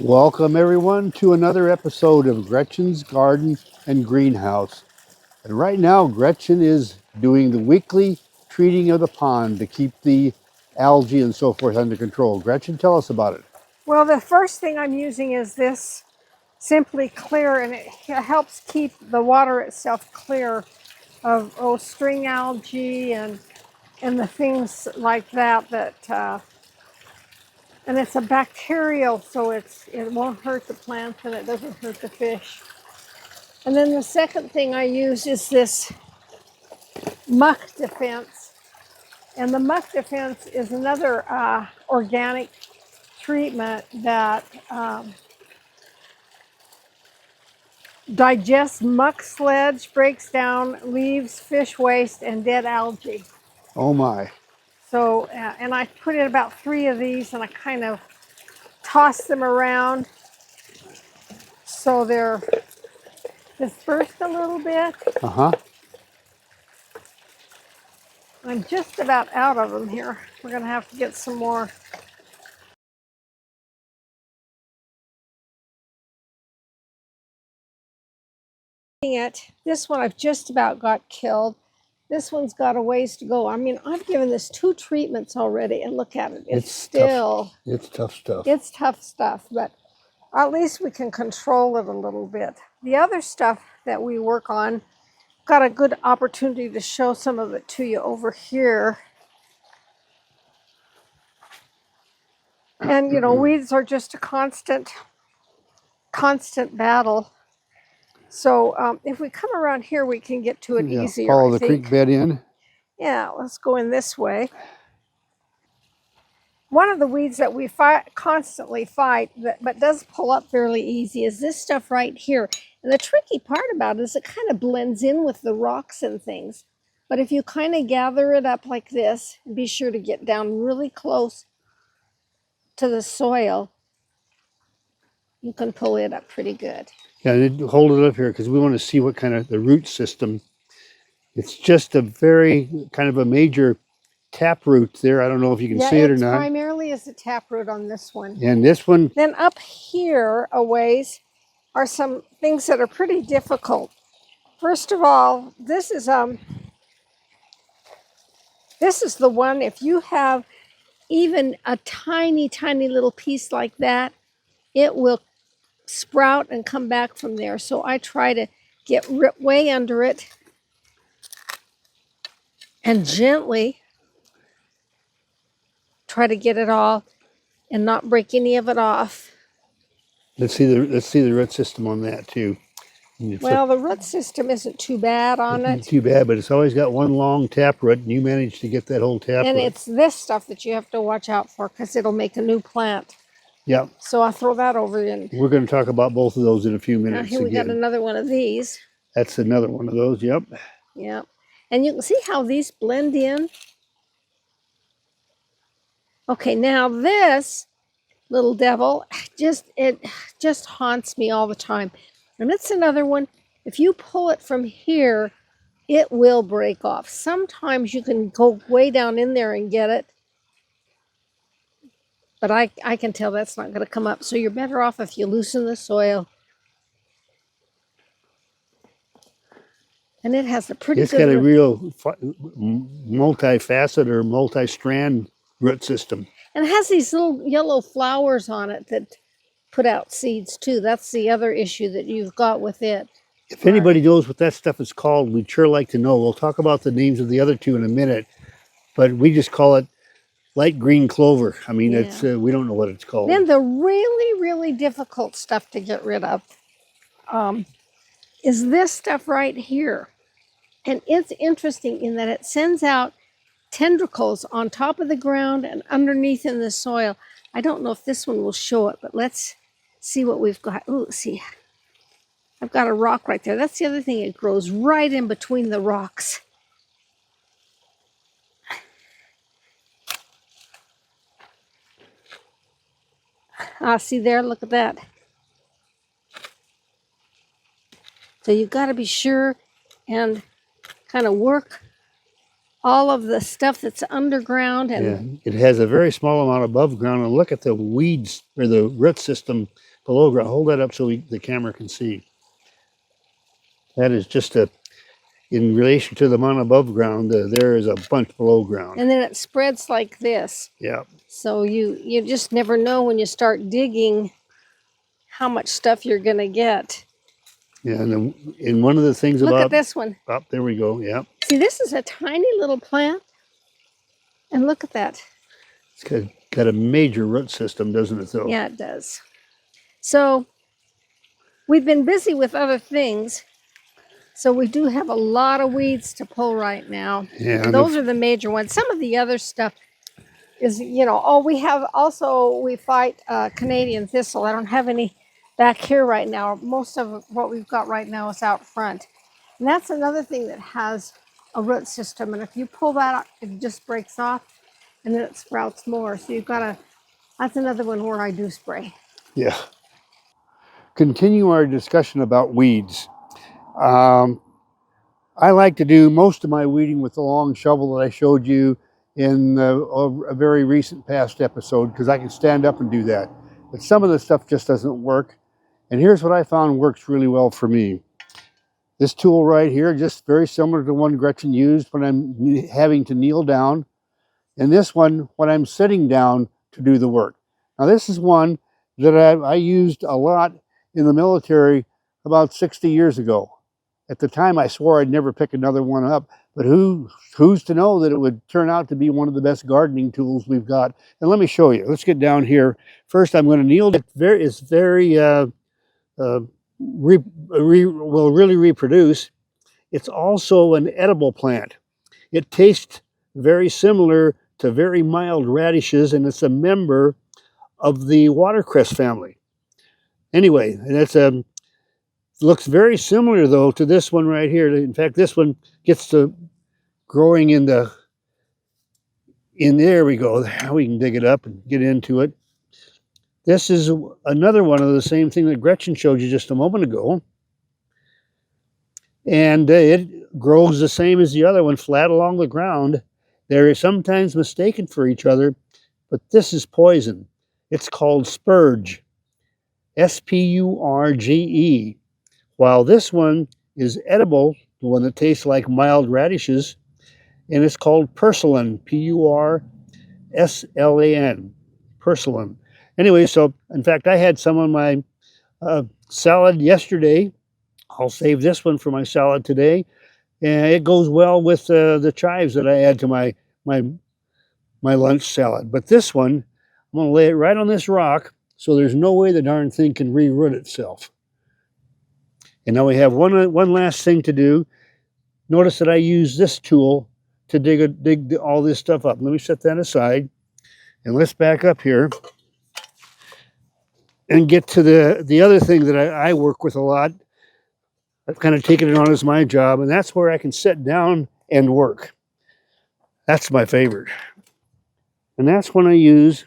Welcome everyone to another episode of Gretchen's Garden and Greenhouse. And right now Gretchen is doing the weekly treating of the pond to keep the algae and so forth under control. Gretchen, tell us about it. Well, the first thing I'm using is this Simply Clear, and it helps keep the water itself clear of string algae and the things like that. And it's a bacterial, so it won't hurt the plants and it doesn't hurt the fish. And then the second thing I use is this muck defense, and the muck defense is another organic treatment that digests muck sludge, breaks down leaves, fish waste, and dead algae. Oh my. So, and I put in about 3 of these and I kind of toss them around so they're dispersed a little bit. Uh-huh. I'm just about out of them here. We're going to have to get some more. This one I've just about got killed. This one's got a ways to go. I mean, I've given this 2 treatments already, and look at it. It's still tough. It's tough stuff. It's tough stuff, but at least we can control it a little bit. The other stuff that we work on, got a good opportunity to show some of it to you over here. And, you know, weeds are just a constant battle. So if we come around here, we can get to it easier. Follow the creek bed in. Yeah, let's go in this way. One of the weeds that we constantly fight, but does pull up fairly easy, is this stuff right here. And the tricky part about it is it kind of blends in with the rocks and things. But if you kind of gather it up like this, and be sure to get down really close to the soil, you can pull it up pretty good. Yeah, hold it up here because we want to see what kind of the root system. It's just a very kind of a major taproot there. I don't know if you can see it or not. Primarily is a taproot on this one. And this one. Then up here a ways are some things that are pretty difficult. First of all, this is the one, if you have even a tiny little piece like that, it will sprout and come back from there. So I try to get way under it and gently try to get it all and not break any of it off. Let's see the root system on that too. Well, the root system isn't too bad on it. Too bad, but it's always got one long taproot, and you managed to get that whole taproot. And it's this stuff that you have to watch out for because it'll make a new plant. Yeah. So I'll throw that over in. We're going to talk about both of those in a few minutes. Now here we got another one of these. That's another one of those. Yep. Yep. And you can see how these blend in. Okay, now this little devil it just haunts me all the time. And it's another one. If you pull it from here, it will break off. Sometimes you can go way down in there and get it. But I can tell that's not going to come up. So you're better off if you loosen the soil. And it has a pretty good... It's got a real multifaceted or multi-strand root system. And it has these little yellow flowers on it that put out seeds too. That's the other issue that you've got with it. If anybody knows what that stuff is called, we'd sure like to know. We'll talk about the names of the other 2 in a minute. But we just call it light green clover. I mean, it's we don't know what it's called. Then the really difficult stuff to get rid of is this stuff right here. And it's interesting in that it sends out tendricles on top of the ground and underneath in the soil. I don't know if this one will show it, but let's see what we've got. Ooh, see, I've got a rock right there. That's the other thing. It grows right in between the rocks. See there, look at that. So you've got to be sure and kind of work all of the stuff that's underground. And yeah, it has a very small amount above ground. And look at the weeds or the root system below ground. Hold that up so the camera can see. That is just a, in relation to the amount above ground, there is a bunch below ground. and then it spreads like this. Yeah. So you just never know when you start digging how much stuff you're going to get. Yeah, and one of the things Look about at this one. Oh, there we go. Yeah, See, this is a tiny little plant. And look at that. it's got a major root system, doesn't it? Though. Yeah, it does. So we've been busy with other things. So we do have a lot of weeds to pull right now. Yeah, And those are the major ones. Some of the other stuff is, we have also, we fight Canadian thistle. I don't have any back here right now. Most of what we've got right now is out front. And that's another thing that has a root system. And if you pull that out, it just breaks off and then it sprouts more. So you've got to, that's another one where I do spray. Yeah. Continue our discussion about weeds. I like to do most of my weeding with the long shovel that I showed you in a very recent past episode because I can stand up and do that. But some of the stuff just doesn't work. And here's what I found works really well for me. This tool right here, just very similar to the one Gretchen used when I'm having to kneel down. And this one, when I'm sitting down to do the work. Now this is one that I used a lot in the military about 60 years ago. At the time, I swore I'd never pick another one up, but who's to know that it would turn out to be one of the best gardening tools we've got. And let me show you. Let's get down here. First, I'm going to kneel. It's very will really reproduce. It's also an edible plant. It tastes very similar to very mild radishes, and it's a member of the watercress family. Anyway, that's looks very similar though to this one right here. In fact, this one gets to growing in there we go. We can dig it up and get into it. This is another one of the same thing that Gretchen showed you just a moment ago. And it grows the same as the other one, flat along the ground. They're sometimes mistaken for each other, but this is poison. It's called spurge, Spurge, while this one is edible, the one that tastes like mild radishes, and it's called purslane, Purslane, purslane. Anyway, so in fact, I had some on my salad yesterday. I'll save this one for my salad today, and it goes well with the chives that I add to my lunch salad. But this one, I'm going to lay it right on this rock, so there's no way the darn thing can re-root itself. And now we have one last thing to do. Notice that I use this tool to dig all this stuff up. Let me set that aside, and let's back up here and get to the other thing that I work with a lot. I've kind of taken it on as my job, and that's where I can sit down and work. That's my favorite. And that's when I use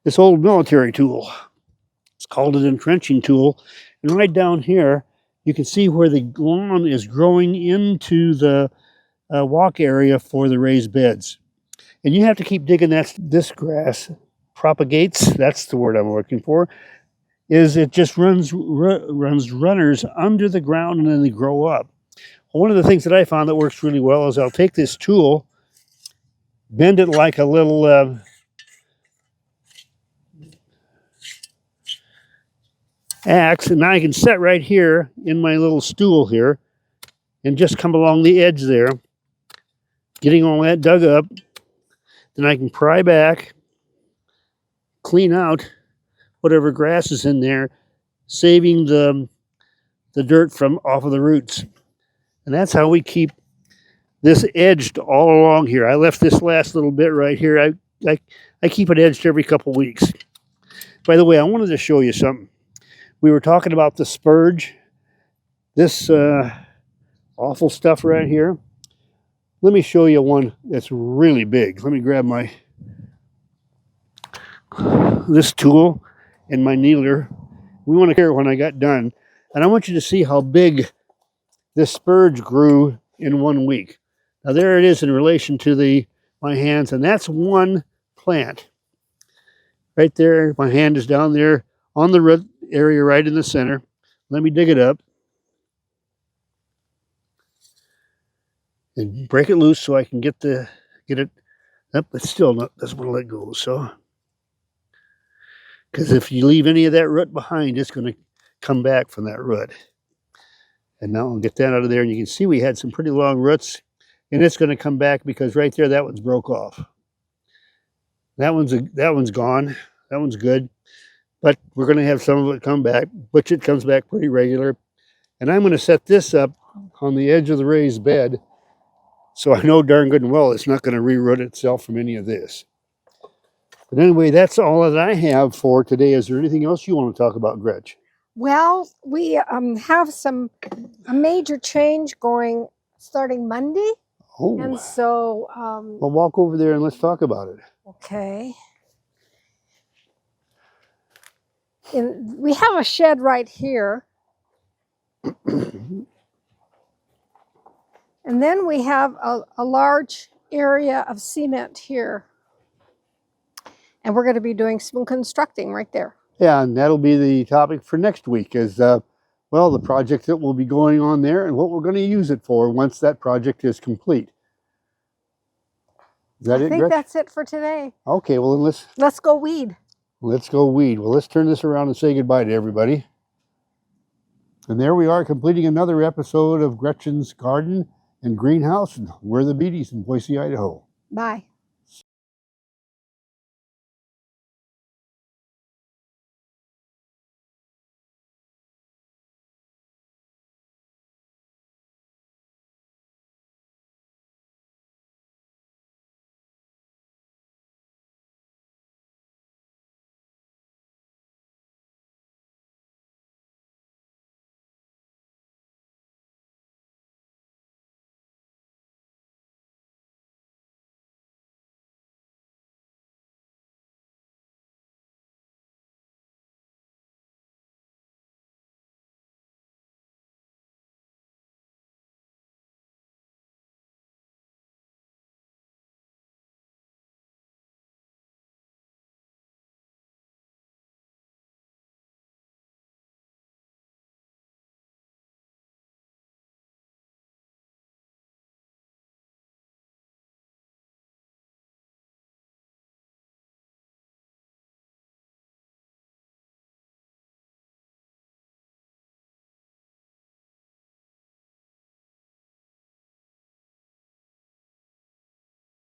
this old military tool. It's called an entrenching tool. And right down here, you can see where the lawn is growing into the walk area for the raised beds. And you have to keep digging. This grass propagates, that's the word I'm looking for, is it just runs runners under the ground and then they grow up. One of the things that I found that works really well is I'll take this tool, bend it like a little axe, and now I can set right here in my little stool here and just come along the edge there, getting all that dug up. Then I can pry back, clean out whatever grass is in there, saving the dirt from off of the roots. And that's how we keep this edged all along here. I left this last little bit right here. I keep it edged every couple weeks. By the way, I wanted to show you something. We were talking about the spurge, this awful stuff right here. Let me show you one that's really big. Let me grab this tool and my kneeler. We want to hear it when I got done. And I want you to see how big this spurge grew in 1 week. Now there it is in relation to my hands, and that's one plant. Right there, my hand is down there on the root area right in the center. Let me dig it up and break it loose so I can get it up, but still doesn't want to let go. So, because if you leave any of that root behind, it's going to come back from that root. And now I'll get that out of there, and you can see we had some pretty long roots, and it's going to come back because right there that one's broke off. That one's gone. That one's good, but we're going to have some of it come back, which it comes back pretty regular. And I'm going to set this up on the edge of the raised bed, so I know darn good and well it's not going to re-root itself from any of this. But anyway, that's all that I have for today. Is there anything else you want to talk about, Gretchen? Well, we have a major change going starting Monday. Oh. And so... well, walk over there and let's talk about it. Okay. We have a shed right here. And then we have a large area of cement here. And we're going to be doing some constructing right there. Yeah, and that'll be the topic for next week is, well, the project that will be going on there and what we're going to use it for once that project is complete. Is that it, I think Gretchen? that's it for today. Okay, well, then let's go weed. Let's go weed. Well, let's turn this around and say goodbye to everybody. And there we are, completing another episode of Gretchen's Garden and Greenhouse. And we're the Beaties in Boise, Idaho. Bye.